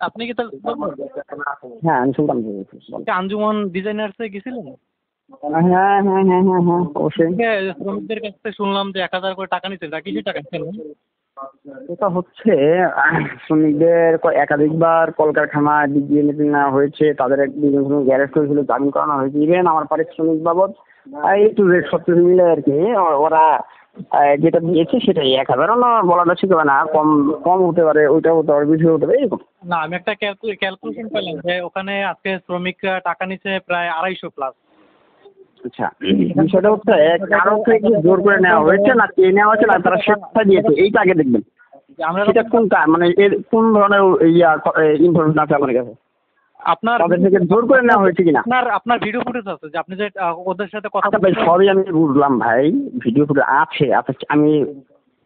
আপনি কি তাহলে হ্যাঁ আমি সুলতান বলছি। আঞ্জুমান ডিজাইনার্সে গেছিলেন? হ্যাঁ হ্যাঁ হ্যাঁ হ্যাঁ হ্যাঁ অবশ্যই। শ্রমিকদের কাছ থেকে শুনলাম যে 1,000 করে টাকা নিচ্ছেন, তা কিসের টাকা নিচ্ছেন? এটা হচ্ছে শ্রমিকদের একাধিকবার কলকারখানায় ডিজিয়ে নেওয়া হয়েছে, তাদের বিভিন্ন গ্যারেজ করেছিল, জামিন করানো হয়েছে। ইভেন আমার পারিশ্রমিক বাবদ একটু রেট সব কিছু মিলে আর কি ওরা যেটা দিয়েছে সেটাই 1,000 না বলাটা ঠিক হবে না, কম কম হতে পারে, ওইটা হতে পারে, বেশি হতে পারে, এরকম। না, আমি একটা ক্যালকুলেশন পেলাম যে ওখানে আজকে শ্রমিকরা টাকা নিচ্ছে প্রায় 250 প্লাস। আচ্ছা, বিষয়টা হচ্ছে কারো থেকে জোর করে নেওয়া হয়েছে না কে নেওয়া হয়েছে না তারা স্বেচ্ছায় দিয়েছে, এইটা আগে দেখবেন। আমরা সেটা কোন মানে এর কোন ধরনের ইনফরমেশন আছে আপনার কাছে? আপনার তাদের থেকে জোর করে নেওয়া হয়েছে কিনা? আপনার ভিডিও ফুটেজ আছে যে আপনি যে ওদের সাথে কথা আচ্ছা ভাই, সবই আমি বুঝলাম ভাই, ভিডিও ফুটেজ আছে। আচ্ছা আমি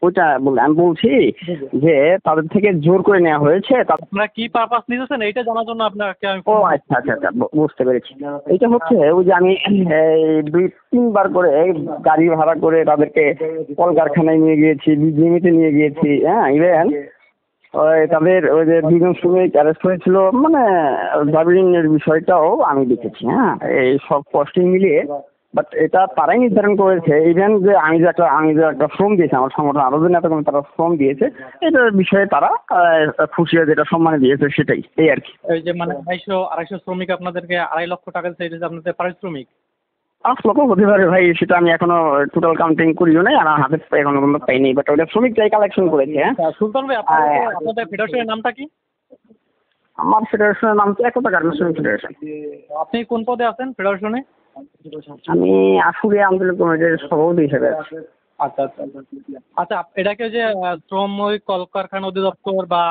ওইটা আমি বলছি যে তাদের থেকে জোর করে নেওয়া হয়েছে। আপনারা কি পারপাস নিয়েছেন এইটা জানার জন্য আপনাকে আমি ও আচ্ছা আচ্ছা আচ্ছা, বুঝতে পেরেছি। এটা হচ্ছে ওই যে আমি 2-3 বার করে গাড়ি ভাড়া করে তাদেরকে কলকারখানায় নিয়ে গিয়েছি, বিজিএমইতে নিয়ে গিয়েছি। হ্যাঁ, ইভেন তাদের ওই যে 2জন শ্রমিক অ্যারেস্ট হয়েছিল, মানে জামিনের বিষয়টাও আমি দেখেছি। হ্যাঁ, এই সব কস্টিং মিলিয়ে বাট এটা তারাই নির্ধারণ করেছে। ইভেন যে আমি যে একটা শ্রম দিয়েছি, আমার সংগঠন আরো দিন এতক্ষণ তারা শ্রম দিয়েছে, এটার বিষয়ে তারা খুশি হয়ে যেটা সম্মানে দিয়েছে সেটাই, এই আর কি। ওই যে মানে 250 শ্রমিক আপনাদেরকে 2.5 লক্ষ টাকা দিচ্ছে, এটা যে আপনাদের পারিশ্রমিক 5 লক্ষ হতে পারে ভাই, সেটা আমি এখনো টোটাল কাউন্টিং করিও নাই, আর আমার হাতে এখনো পর্যন্ত পাইনি। বাট ওটা শ্রমিকটাই কালেকশন করেছে। হ্যাঁ সুলতান ভাই, আপনাদের ফেডারেশনের নামটা কি? আমার ফেডারেশনের নাম তো একতা গার্মেন্টস ফেডারেশন। আপনি কোন পদে আছেন ফেডারেশনে? আমি আশুলিয়া আঞ্চলিক কমিটির সভাপতি হিসেবে আছি। আচ্ছা আচ্ছা আচ্ছা, এটাকে যে শ্রম ওই কলকারখানা অধিদপ্তর বা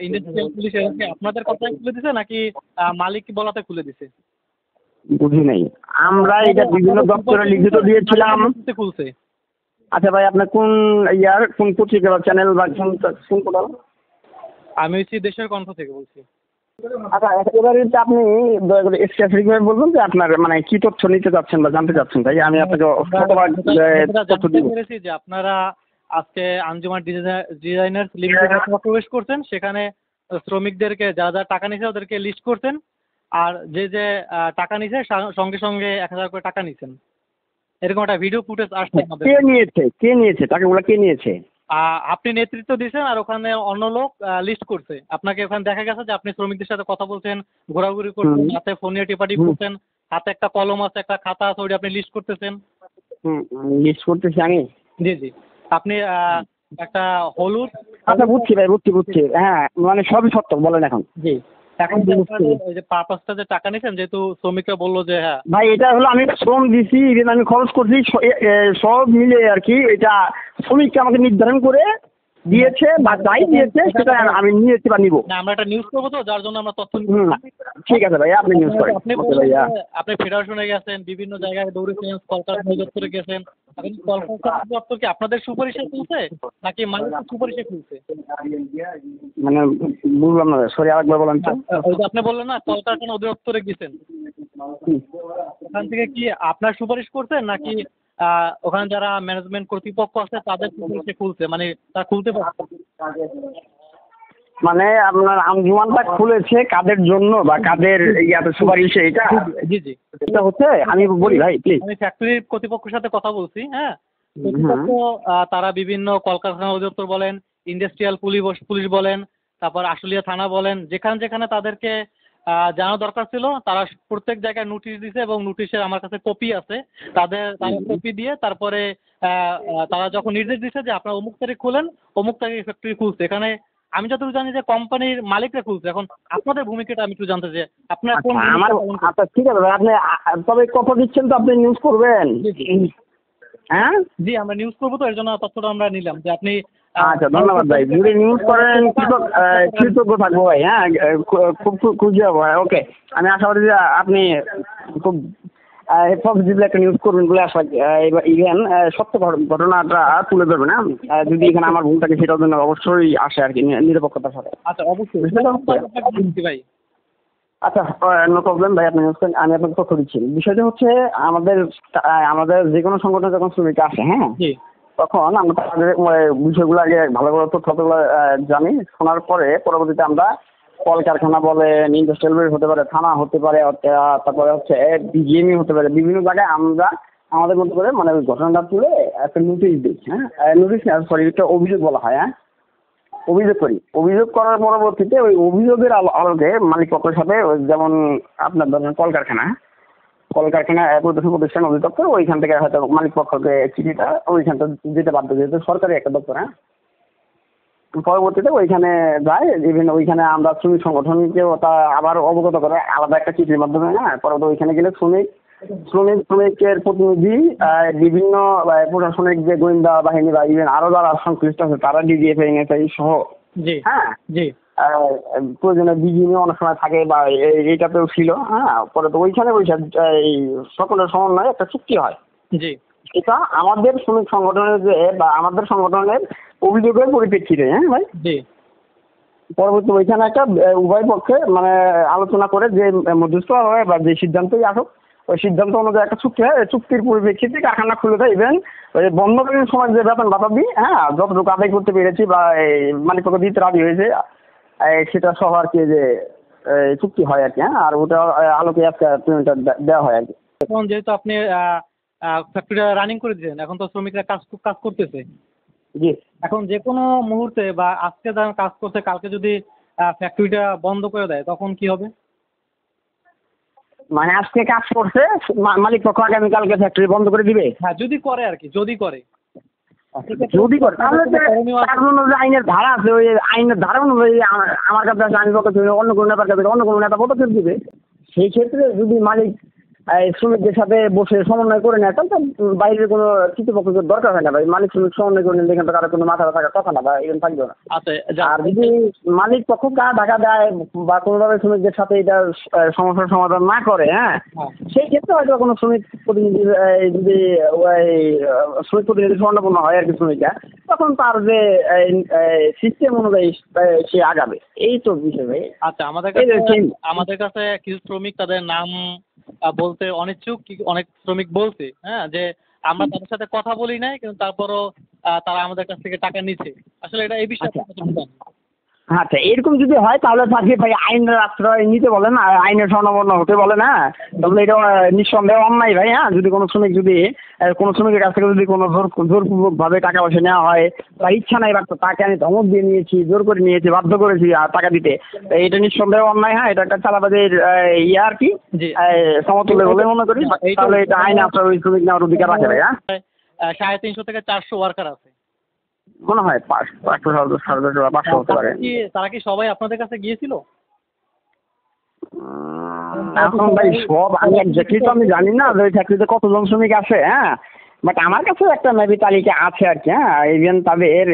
ইন্ডাস্ট্রিয়াল পুলিশ এটাকে আপনাদের কথাই খুলে দিছে নাকি মালিক বলাতে খুলে দিছে? বুঝি নাই, আমরা এটা বিভিন্ন দপ্তরে লিখিত দিয়েছিলাম। খুলছে। আচ্ছা ভাই, আপনার কোন পত্রিকা বা চ্যানেল বা কোন পোর্টাল? আমি হচ্ছি দেশের কণ্ঠ থেকে বলছি। আচ্ছা, এবারে আপনি দয়া করে স্পেসিফিকভাবে বলবেন যে আপনার মানে কি তথ্য নিতে চাচ্ছেন বা জানতে চাচ্ছেন, তাই আমি আপনাকে তথ্য দিব। পেরেছি যে আপনারা আজকে আঞ্জুমান ডিজাইনার্স লিমিটেড প্রবেশ করছেন, সেখানে শ্রমিকদেরকে যারা যারা টাকা নিছে ওদেরকে লিস্ট করছেন, আর যে যে টাকা নিছে সঙ্গে সঙ্গে 1,000 করে টাকা নিছেন, এরকম একটা ভিডিও ফুটেজ আসছে আমাদের। কে নিয়েছে টাকাগুলো, কে নিয়েছে? আপনি নেতৃত্ব দিয়েছেন আর ওখানে অন্য লোক লিস্ট করছে। আপনাকে ওখানে দেখা গেছে যে আপনি শ্রমিকদের সাথে কথা বলছেন, ঘোরাঘুরি করছেন, হাতে ফোনে টিপাটি করছেন, হাতে একটা কলম আছে, একটা খাতা আছে, ওইটা আপনি লিস্ট করতেছেন। লিস্ট করতেছি আমি। জি জি, আপনি একটা হলুদ। আচ্ছা বুঝছি ভাই, বুঝছি। হ্যাঁ, মানে সবই সত্য, বলেন এখন। জি, এখন ওই যে পারপাসটা যে টাকা নিয়েছেন, যেহেতু শ্রমিকরা বললো যে হ্যাঁ ভাই এটা হলো আমি শ্রম দিছি, ইভেন আমি খরচ করছি, সব মিলে আর কি। এটা শ্রমিককে আমাকে নির্ধারণ করে দিয়েছে বা যাই দিয়েছে সেটা আমি নিয়েছি বা নিব না। আমরা একটা নিউজ করবো তো, যার জন্য আমরা তথ্য ঠিক আছে ভাইয়া, আপনি নিউজ করেন। আপনি ফেডারেশনে গেছেন, বিভিন্ন জায়গায় দৌড়েছেন, কলকারখানা দপ্তরে গেছেন, এখন কলকারখানা দপ্তর কি আপনাদের সুপারিশে খুলছে নাকি মালিকের সুপারিশে খুলছে? মানে বুঝলাম না, সরি আরেকবার বলেন তো। ওই যে আপনি বললেন না কলকারখানা অধিদপ্তরে গেছেন, ওখান থেকে কি আপনার সুপারিশ করছেন নাকি ওখানে যারা ম্যানেজমেন্ট কর্তৃপক্ষ আছে তাদের সুপারিশে খুলছে, মানে তা খুলতে পারছে? মানে আপনার আঞ্জুমানটা খুলেছে কাদের জন্য বা কাদের সুপারিশে? এটা জি জি, এটা হচ্ছে, আমি বলি ভাই প্লিজ। আমি ফ্যাক্টরির কর্তৃপক্ষের সাথে কথা বলছি। হ্যাঁ, কর্তৃপক্ষ তারা বিভিন্ন কলকারখানা অধিদপ্তর বলেন, ইন্ডাস্ট্রিয়াল পুলিশ বলেন, তারপর আশুলিয়া থানা বলেন, যেখানে যেখানে তাদেরকে জানানো দরকার ছিল তারা প্রত্যেক জায়গায় নোটিশ দিছে, এবং নোটিশের আমার কাছে কপি আছে। তারা কপি দিয়ে তারপরে তারা যখন নির্দেশ দিচ্ছে যে আপনারা অমুক তারিখ খুলেন, অমুক তারিখ ফ্যাক্টরি খুলছে। এখানে আমি যতটুকু জানি যে কোম্পানির মালিকরা খুলছে। এখন আপনাদের ভূমিকাটা আমি একটু জানতে চাই, আপনার কোন? আচ্ছা ঠিক আছে ভাই, আপনি তবে কথা দিচ্ছেন তো আপনি নিউজ করবেন। হ্যাঁ জি, আমরা নিউজ করবো তো, এর জন্য তথ্যটা আমরা নিলাম যে আপনি। আচ্ছা ধন্যবাদ ভাই, যদি নিউজ করেন কৃতজ্ঞ থাকবো ভাই। হ্যাঁ, খুব খুশি হবো। ওকে, আমি আশাবাদী যে আপনি খুব পজিটিভলি একটা নিউজ করবেন বলে আশা। ইভেন সত্য ঘটনাটা তুলে ধরবেন। হ্যাঁ, যদি এখানে আমার ভুল থাকে সেটার জন্য অবশ্যই আসে আর কি, নিরপেক্ষতার সাথে। আচ্ছা অবশ্যই ভাই। আচ্ছা, নো প্রবলেম ভাই, আপনি নিউজ করেন, আমি আপনাকে তথ্য দিচ্ছি। বিষয়টা হচ্ছে আমাদের যে কোনো সংগঠনে যখন শ্রমিক আসে, হ্যাঁ, তখন আমরা তাদের বিষয়গুলো আগে ভালো করে তথ্যগুলো জানি, শোনার পরে পরবর্তীতে আমরা কলকারখানা বলেন, ইন্ডাস্ট্রিয়াল বেস হতে পারে, থানা হতে পারে, তারপরে হচ্ছে বিজিএমই হতে পারে, বিভিন্ন জায়গায় আমরা আমাদের মতো করে মানে ওই ঘটনাটা তুলে একটা নোটিশ দিই। হ্যাঁ, নোটিশ না, সরি, একটা অভিযোগ বলা হয়। হ্যাঁ, অভিযোগ করি। অভিযোগ করার পরবর্তীতে ওই অভিযোগের আলোকে মালিক পক্ষের সাথে যেমন আপনার ধরেন কলকারখানা পরিদর্শন প্রতিষ্ঠান অধিদপ্তর, ওইখান থেকে হয়তো মালিক পক্ষকে চিঠিটা ওইখানটা দিতে বাধ্য, যেহেতু সরকারি একটা দপ্তর। হ্যাঁ, পরবর্তীতে ওইখানে যায়, বিভিন্ন ওইখানে আমরা শ্রমিক সংগঠনকেও তা আবার অবগত করে আলাদা একটা চিঠির মাধ্যমে। হ্যাঁ, পরবর্তী ওইখানে গেলে শ্রমিকের প্রতিনিধি, বিভিন্ন প্রশাসনিক যে গোয়েন্দা বাহিনী বা ইভেন আরো যারা সংশ্লিষ্ট আছে তারা ডিজিএফ সহ। হ্যাঁ, প্রয়োজনে বিজিএম অনেক সময় থাকে বা এইটাতেও ছিল। হ্যাঁ, পরে তো ওইখানে এই সকলের সমন্বয়ে একটা চুক্তি হয়। এটা আমাদের শ্রমিক সংগঠনের যে বা আমাদের সংগঠনের অভিযোগের পরিপ্রেক্ষিতে। হ্যাঁ ভাই, পরবর্তী ওইখানে একটা উভয় পক্ষে মানে আলোচনা করে যে মধ্যস্থ হয় বা যে সিদ্ধান্তই আসুক, ওই সিদ্ধান্ত অনুযায়ী একটা চুক্তি হয়। চুক্তির পরিপ্রেক্ষিতে কারখানা খুলে দেয়। ইভেন ওই বন্ধকালীন সময় যে বেতন ভাতা দিই, হ্যাঁ, যতটুকু আদায় করতে পেরেছি বা মালিক পক্ষ দিতে রাজি হয়েছে সেটা সহ আর কি যে চুক্তি হয় আর কি। হ্যাঁ, আর ওটা আলোকে আজকে পেমেন্টটা দেওয়া হয় আর কি। এখন যেহেতু আপনি ফ্যাক্টরিটা রানিং করে দিয়েছেন, এখন তো শ্রমিকরা কাজ করতেছে। জি, এখন যে কোনো মুহূর্তে বা আজকে যারা কাজ করছে কালকে যদি ফ্যাক্টরিটা বন্ধ করে দেয় তখন কি হবে? মানে আজকে কাজ করছে, মালিক পক্ষ আগামীকালকে ফ্যাক্টরি বন্ধ করে দিবে? হ্যাঁ, যদি করে আর কি, যদি করে তাহলে তার জন্য যে আইনের ধারা আছে, ওই আইনের ধারা অনুযায়ী আমার কাছে আইন পক্ষ অন্য কোনো নেতার কাছে অন্য কোনো নেতা পদক্ষেপ দিবে। সেই ক্ষেত্রে যদি মালিক শ্রমিকদের সাথে বসে সমন্বয় করে নেয় তাহলে বাইরের কোনো কৃতপক্ষের দরকার হয় না ভাই। মালিক শ্রমিক সমন্বয় করে নিলে এখানে কারো কোনো মাথা থাকার কথা না বা এরকম থাকবে না। আর যদি মালিক পক্ষ ঢাকা দেয় বা কোনোভাবে শ্রমিকদের সাথে এটা সমস্যার সমাধান না করে, হ্যাঁ, সেই ক্ষেত্রে হয়তো কোনো শ্রমিক প্রতিনিধি যদি শ্রমিক প্রতিনিধি স্বর্ণপূর্ণ হয় আর কি শ্রমিকরা, তখন তার যে সিস্টেম অনুযায়ী সে আগাবে। এই তো বিষয় ভাই। আচ্ছা, আমাদের কাছে কিছু শ্রমিক তাদের নাম বলতে অনিচ্ছুক, অনেক শ্রমিক বলছে, হ্যাঁ, যে আমরা তাদের সাথে কথা বলি নাই, কিন্তু তারপরও তারা আমাদের কাছ থেকে টাকা নিচ্ছে। আসলে এটা এই বিষয়ে আচ্ছা, এরকম যদি হয় তাহলে তাকে ভাই আইনের আশ্রয় নিতে বলেন, আর আইনের স্বর্ণপূর্ণ হতে বলে না, তাহলে এটা নিঃসন্দেহে অন্যায় ভাই। হ্যাঁ, যদি কোনো শ্রমিক কোনো শ্রমিকের কাছ থেকে যদি কোনো জোরপূর্বক ভাবে টাকা পয়সা নেওয়া হয় বা ইচ্ছা নাই বা তাকে আমি ধমক দিয়ে নিয়েছি, জোর করে নিয়েছি, বাধ্য করেছি টাকা দিতে, এটা নিঃসন্দেহে অন্যায়। হ্যাঁ, এটা একটা চালাবাজের ইয়ে আর কি সমতুল্য বলে মনে করি। তাহলে এটা আইনে আশ্রয় ওই শ্রমিক নেওয়ার অধিকার রাখে ভাই। হ্যাঁ, 350 থেকে 400 ওয়ার্কার আছে মনে হয়, 500 হতে পারে। তারা কি সবাই আপনাদের কাছে গিয়েছিল? এখন ভাই সব আমি এক্স্যাক্টলি তো আমি জানি না যে ওই ফ্যাক্টরিতে কতজন শ্রমিক আছে। হ্যাঁ, বাট আমার কাছে একটা মেবি তালিকা আছে আর কি। হ্যাঁ, ইভেন তাদের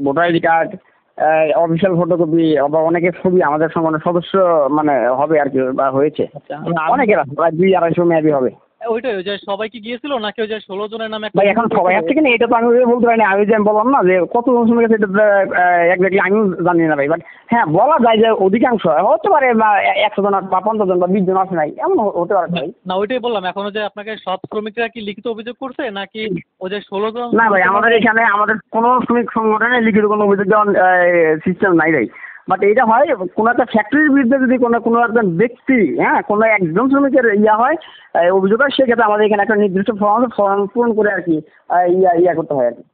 voter ID card, official photocopy বা অনেকের ছবি আমাদের সংগঠনের সদস্য মানে হবে আর কি বা হয়েছে। অনেকের আছে, প্রায় 200-250 মেবি হবে। ওইটাই, ওই যে সবাই কি গিয়েছিল নাকি ওই যে 16 জনের নামে? ভাই এখন সবাই আছে কিনা এটা তো আমি বলতে পারি না। আমি যে বললাম না যে কতজন শ্রমিক আছে এটা এক্স্যাক্টলি আমিও জানি না ভাই। বাট হ্যাঁ, বলা যায় যে অধিকাংশ হতে পারে বা 100 জন বা 50 জন বা 20 জন আছে নাই, এমন হতে পারে ভাই। না, ওইটাই বললাম, এখন যে আপনাকে সব শ্রমিকরা কি লিখিত অভিযোগ করছে নাকি ওই যে 16 জন? না ভাই, আমাদের এখানে আমাদের কোনো শ্রমিক সংগঠনে লিখিত কোনো অভিযোগ দেওয়ার সিস্টেম নাই ভাই। বাট এইটা হয় কোনো একটা ফ্যাক্টরির বিরুদ্ধে যদি কোনো একজন ব্যক্তি, হ্যাঁ, কোনো একজন শ্রমিকের হয় অভিযোগ হয়, সেক্ষেত্রে আমাদের এখানে একটা নির্দিষ্ট ফর্ম পূরণ করে আর কি করতে হয় আর কি।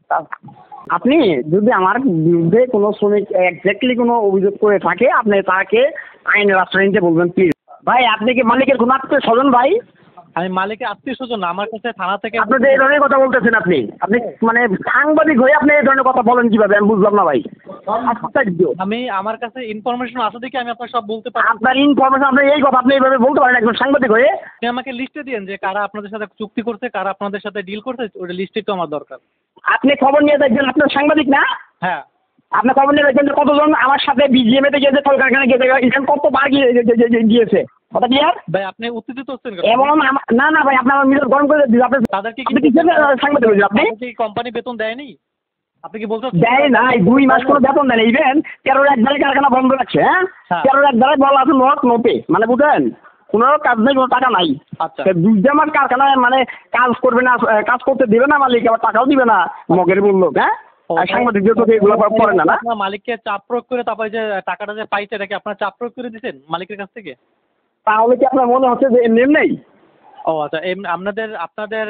আপনি যদি আমার বিরুদ্ধে কোনো শ্রমিক এক্স্যাক্টলি কোনো অভিযোগ করে থাকে, আপনি তাকে আইনের আশ্রয় নিতে বলবেন প্লিজ। ভাই, আপনি কি মালিকের কোনো আত্মীয় স্বজন ভাই? আমি মালিকের আত্মীয় স্বজন না, আমার কাছে থানা থেকে। আপনি যে এই ধরনের কথা বলতেছেন, আপনি মানে সাংবাদিক হয়ে আপনি এই ধরনের কথা বলেন কিভাবে? আমি বুঝলাম না ভাই। আমি আমার কাছে ইনফরমেশন আছে দেখি আমি আপনার সব বলতে পারি। আপনার ইনফরমেশন, আপনি এই কথা আপনি এইভাবে বলতে পারেন একজন সাংবাদিক হয়ে? আপনি আমাকে লিস্টে দিন যে কারা আপনাদের সাথে চুক্তি করছে, কারা আপনাদের সাথে ডিল করছে, ওটা লিস্টে তো আমার দরকার। আপনি খবর নিয়ে দেখবেন, আপনার সাংবাদিক না? হ্যাঁ, আপনি খবর নিয়ে দেখবেন যে কতজন আমার সাথে বিজিএমএতে গিয়েছে, কলকারখানায় গিয়েছে, কতবার গিয়েছে। কথা ক্লিয়ার ভাই? আপনি উত্তেজিত হচ্ছেন এমন না ভাই, আপনি আমার মিজাজ গরম করে দিন। তাদেরকে সাংবাদিক হয়েছে আপনি? কোম্পানি বেতন দেয়নি? আপনি কি বলতে দেয় নাই? 2 মাস কোনো বেতন দেয় না। ইভেন 13 এক ধারে কারখানা বন্ধ রাখছে। হ্যাঁ, 13 এক ধারে বলা আছে নোটে, মানে বুঝলেন কোনো কাজ নেই, কোনো টাকা নাই। আচ্ছা, 2 মাস কারখানায় মানে কাজ করবে না, কাজ করতে দিবে না মালিক, আবার টাকাও দিবে না, মগের বললো। হ্যাঁ, আর সাংবাদিকদের তো এগুলো পড়ে না, না? আপনার মালিককে চাপ প্রয়োগ করে তারপরে যে টাকাটা যে পাইছে এটা কি আপনার চাপ প্রয়োগ করে দিচ্ছেন মালিকের কাছ থেকে? তাহলে কি আপনার মনে হচ্ছে যে এমনি এমনি? ও আচ্ছা, আপনাদের আপনাদের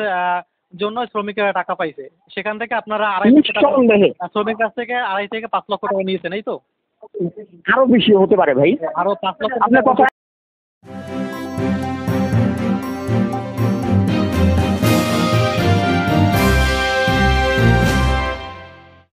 জন্য শ্রমিকেরা টাকা পাইছে, সেখান থেকে আপনারা 2.5 লক্ষ টাকা নিঃসন্দেহে শ্রমিকের কাছ থেকে 2.5 থেকে 5 লক্ষ টাকা নিয়েছেন, এই তো? আরো বেশি হতে পারে ভাই। আরো 5 লক্ষ আপনার কথা